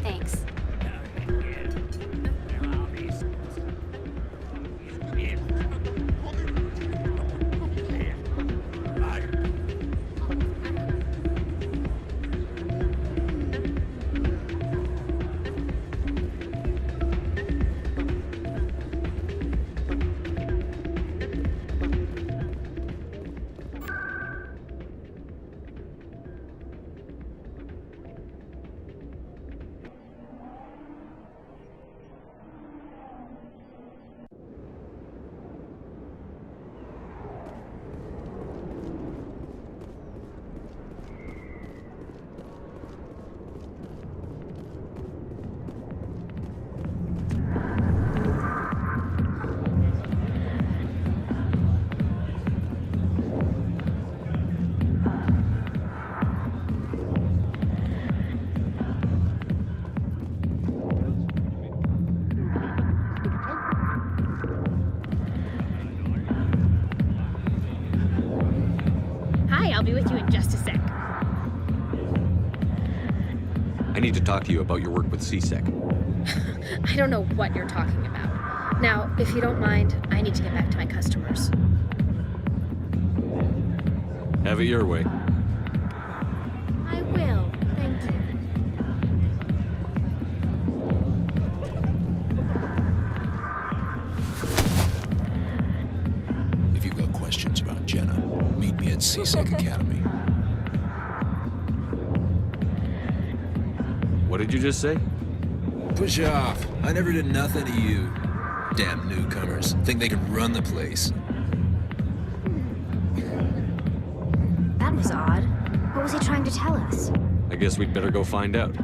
Thanks.
I'll be with you in just a sec.
I need to talk to you about your work with CSEC.
I don't know what you're talking about. Now, if you don't mind, I need to get back to my customers.
Have it your way.
I will. Thank you.
If you've got questions about Jenna, meet me at CSEC Academy.
What did you just say?
Push off. I never did nothing to you. Damn newcomers. Think they can run the place.
That was odd. What was he trying to tell us?
I guess we'd better go find out.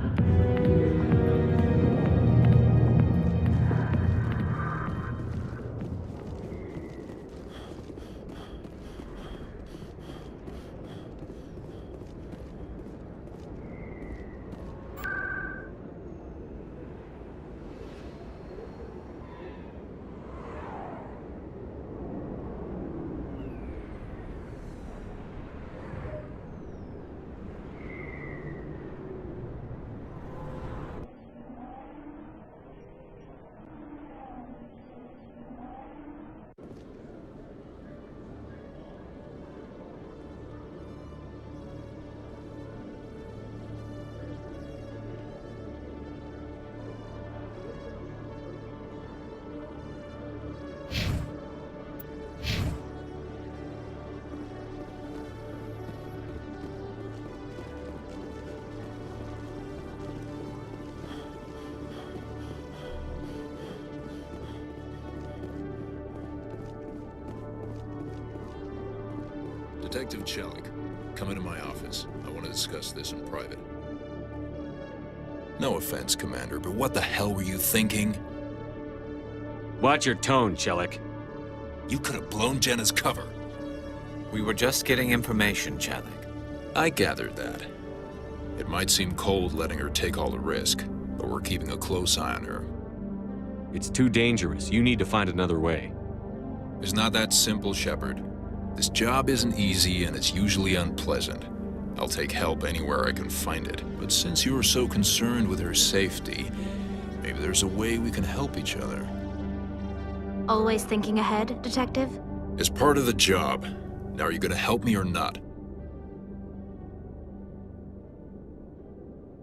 Detective Chelik, come into my office. I want to discuss this in private. No offense, Commander, but what the hell were you thinking?
Watch your tone, Chelik.
You could have blown Jenna's cover.
We were just getting information, Chelik.
I gathered that. It might seem cold letting her take all the risk, but we're keeping a close eye on her.
It's too dangerous. You need to find another way.
It's not that simple, Shepard. This job isn't easy and it's usually unpleasant. I'll take help anywhere I can find it. But since you are so concerned with her safety, maybe there's a way we can help each other.
Always thinking ahead, Detective?
It's part of the job. Now, are you gonna help me or not?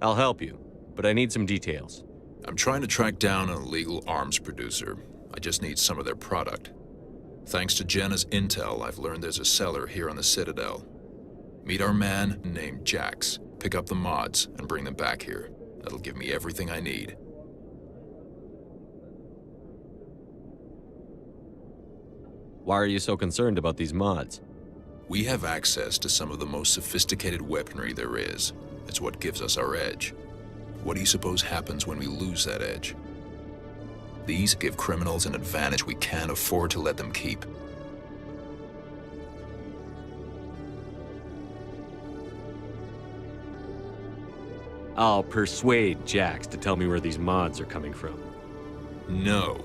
I'll help you, but I need some details.
I'm trying to track down an illegal arms producer. I just need some of their product. Thanks to Jenna's intel, I've learned there's a seller here on the Citadel. Meet our man named Jax, pick up the mods, and bring them back here. That'll give me everything I need.
Why are you so concerned about these mods?
We have access to some of the most sophisticated weaponry there is. It's what gives us our edge. What do you suppose happens when we lose that edge? These give criminals an advantage we can't afford to let them keep.
I'll persuade Jax to tell me where these mods are coming from.
No.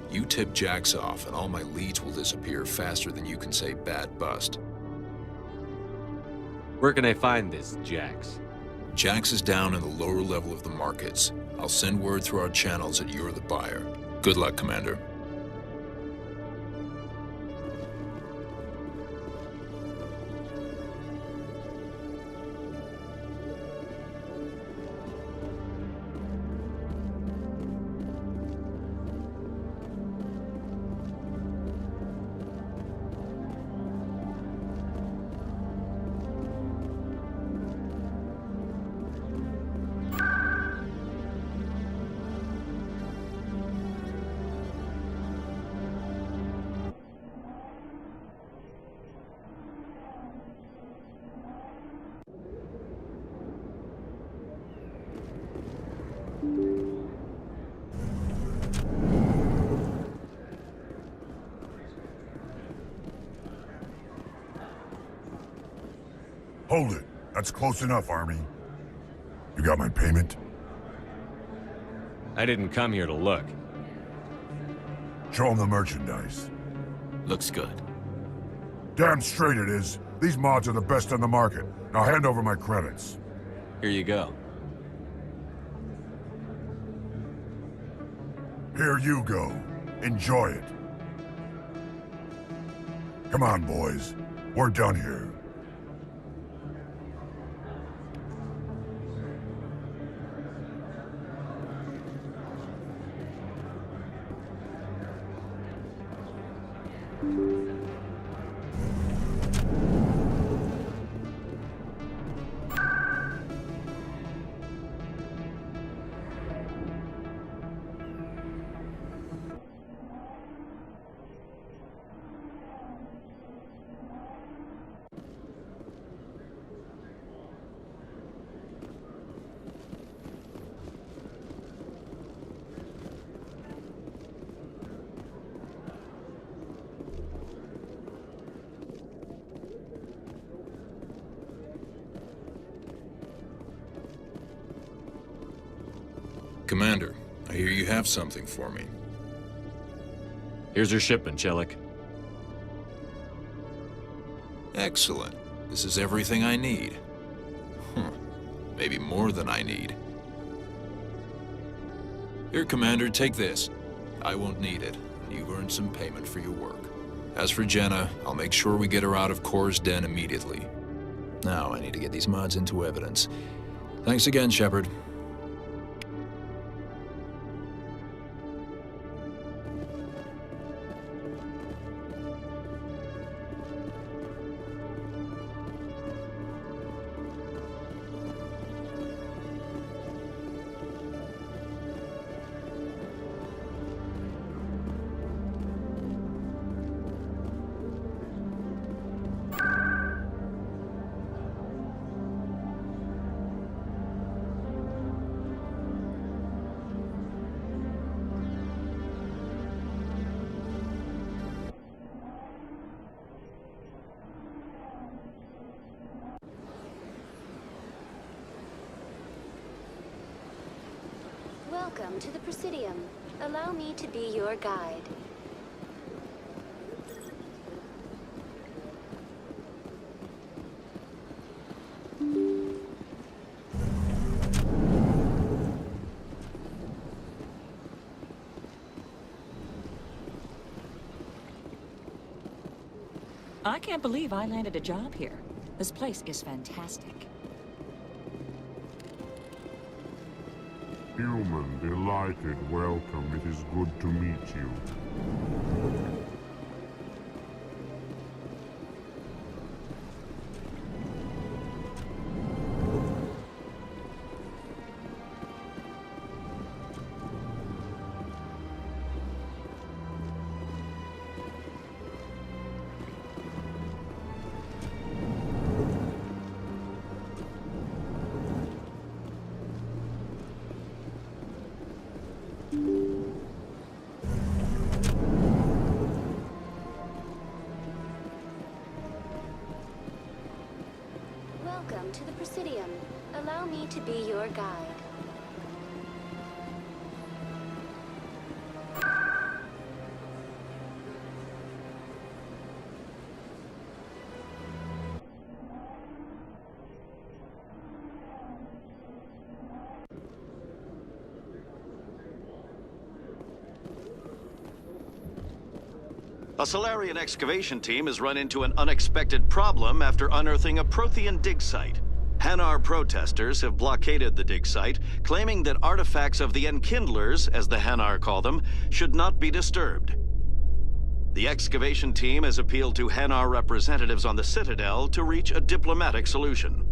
You tip Jax off and all my leads will disappear faster than you can say bad bust.
Where can I find this Jax?
Jax is down in the lower level of the markets. I'll send word through our channels that you're the buyer. Good luck, Commander.
Hold it. That's close enough, Army. You got my payment?
I didn't come here to look.
Show them the merchandise.
Looks good.
Damn straight it is. These mods are the best on the market. Now hand over my credits.
Here you go.
Here you go. Enjoy it. Come on, boys. We're done here.
Commander, I hear you have something for me.
Here's your shipment, Chelik.
Excellent. This is everything I need. Maybe more than I need. Here, Commander, take this. I won't need it. You've earned some payment for your work. As for Jenna, I'll make sure we get her out of Kor's den immediately. Now I need to get these mods into evidence. Thanks again, Shepard.
Welcome to the Presidium. Allow me to be your guide.
I can't believe I landed a job here. This place is fantastic.
Human, delighted, welcome. It is good to meet you.
Welcome to the Presidium. Allow me to be your guide.
A Solarian excavation team has run into an unexpected problem after unearthing a Prothean dig site. Hanar protesters have blockaded the dig site, claiming that artifacts of the Enkindlers, as the Hanar call them, should not be disturbed. The excavation team has appealed to Hanar representatives on the Citadel to reach a diplomatic solution.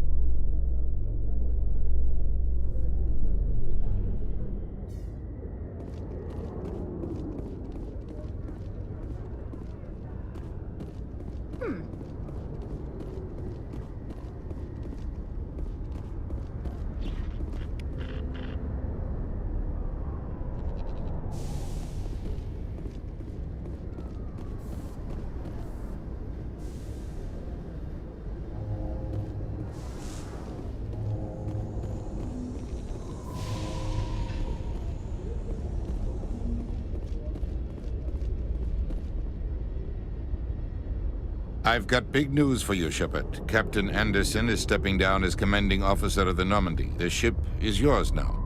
I've got big news for you, Shepard. Captain Anderson is stepping down as commanding officer of the Normandy. The ship is yours now.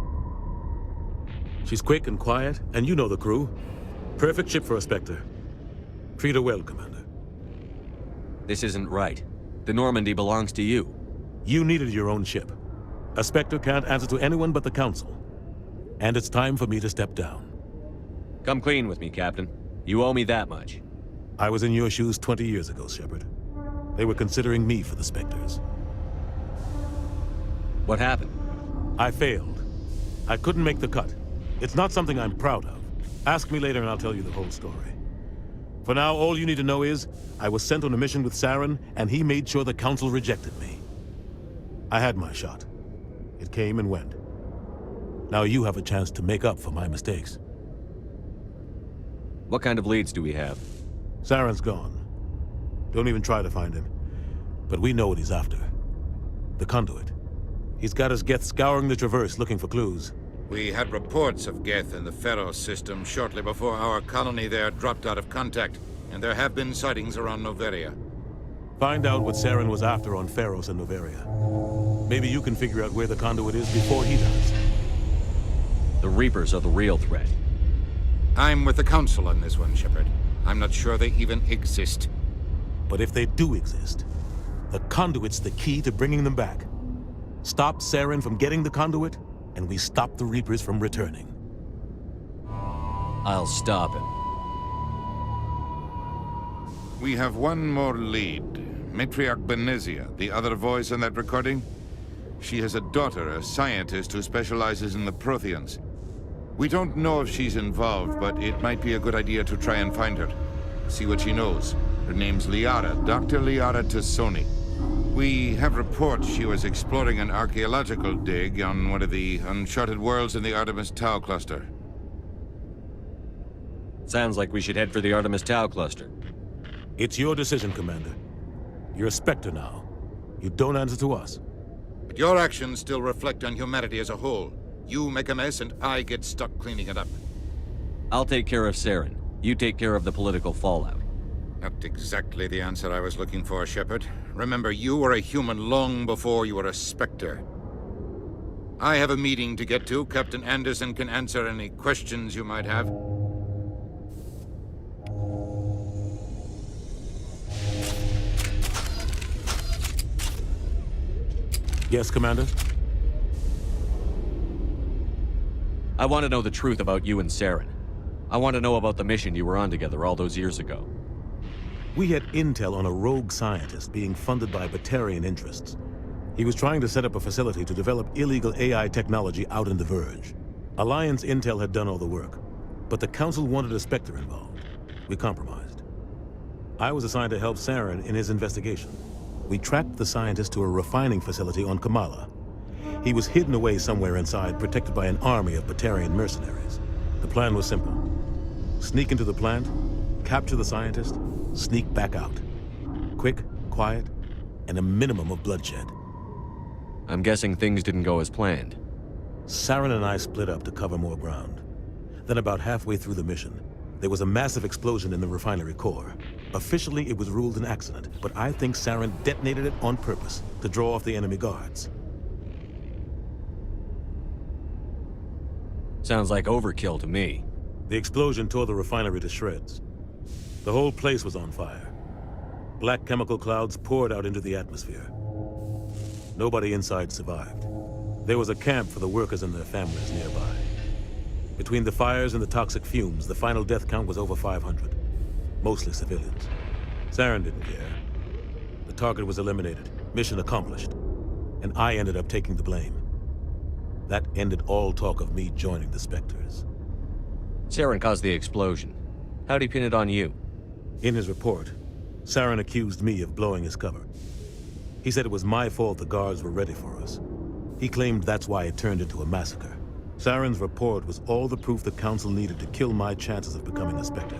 She's quick and quiet, and you know the crew. Perfect ship for a Spectre. Treat her well, Commander.
This isn't right. The Normandy belongs to you.
You needed your own ship. A Spectre can't answer to anyone but the Council. And it's time for me to step down.
Come clean with me, Captain. You owe me that much.
I was in your shoes 20 years ago, Shepard. They were considering me for the Spectres.
What happened?
I failed. I couldn't make the cut. It's not something I'm proud of. Ask me later and I'll tell you the whole story. For now, all you need to know is, I was sent on a mission with Saren, and he made sure the Council rejected me. I had my shot. It came and went. Now you have a chance to make up for my mistakes.
What kind of leads do we have?
Saren's gone. Don't even try to find him. But we know what he's after. The conduit. He's got his Geth scouring the Traverse looking for clues.
We had reports of Geth in the Pharos system shortly before our colony there dropped out of contact, and there have been sightings around Noveria.
Find out what Saren was after on Pharos and Noveria. Maybe you can figure out where the conduit is before he does.
The Reapers are the real threat.
I'm with the Council on this one, Shepard. I'm not sure they even exist.
But if they do exist, the conduit's the key to bringing them back. Stop Saren from getting the conduit, and we stop the Reapers from returning.
I'll stop him.
We have one more lead. Matriarch Benezia, the other voice in that recording. She has a daughter, a scientist who specializes in the Protheans. We don't know if she's involved, but it might be a good idea to try and find her. See what she knows. Her name's Liara, Dr. Liara Tassoni. We have reports she was exploring an archaeological dig on one of the uncharted worlds in the Artemis Tau cluster.
Sounds like we should head for the Artemis Tau cluster.
It's your decision, Commander. You're a Spectre now. You don't answer to us.
But your actions still reflect on humanity as a whole. You make a mess and I get stuck cleaning it up.
I'll take care of Saren. You take care of the political fallout.
Not exactly the answer I was looking for, Shepard. Remember, you were a human long before you were a Spectre. I have a meeting to get to. Captain Anderson can answer any questions you might have.
Yes, Commander?
I want to know the truth about you and Saren. I want to know about the mission you were on together all those years ago.
We had intel on a rogue scientist being funded by Batarian interests. He was trying to set up a facility to develop illegal AI technology out in the Verge. Alliance intel had done all the work, but the Council wanted a Spectre involved. We compromised. I was assigned to help Saren in his investigation. We tracked the scientist to a refining facility on Kamala. He was hidden away somewhere inside, protected by an army of Batarian mercenaries. The plan was simple. Sneak into the plant, capture the scientist, sneak back out. Quick, quiet, and a minimum of bloodshed.
I'm guessing things didn't go as planned.
Saren and I split up to cover more ground. Then about halfway through the mission, there was a massive explosion in the refinery core. Officially, it was ruled an accident, but I think Saren detonated it on purpose to draw off the enemy guards.
Sounds like overkill to me.
The explosion tore the refinery to shreds. The whole place was on fire. Black chemical clouds poured out into the atmosphere. Nobody inside survived. There was a camp for the workers and their families nearby. Between the fires and the toxic fumes, the final death count was over 500. Mostly civilians. Saren didn't care. The target was eliminated, mission accomplished, and I ended up taking the blame. That ended all talk of me joining the Spectres.
Saren caused the explosion. How'd he pin it on you?
In his report, Saren accused me of blowing his cover. He said it was my fault the guards were ready for us. He claimed that's why it turned into a massacre. Saren's report was all the proof the Council needed to kill my chances of becoming a Spectre.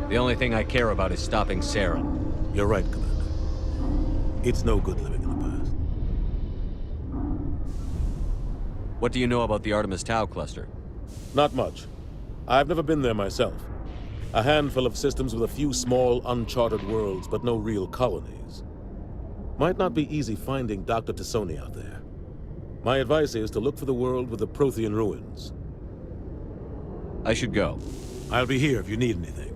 The only thing I care about is stopping Saren.
You're right, Commander. It's no good living in the past.
What do you know about the Artemis Tau cluster?
Not much. I've never been there myself. A handful of systems with a few small, uncharted worlds, but no real colonies. Might not be easy finding Dr. Tassoni out there. My advice is to look for the world with the Prothean ruins.
I should go.
I'll be here if you need anything.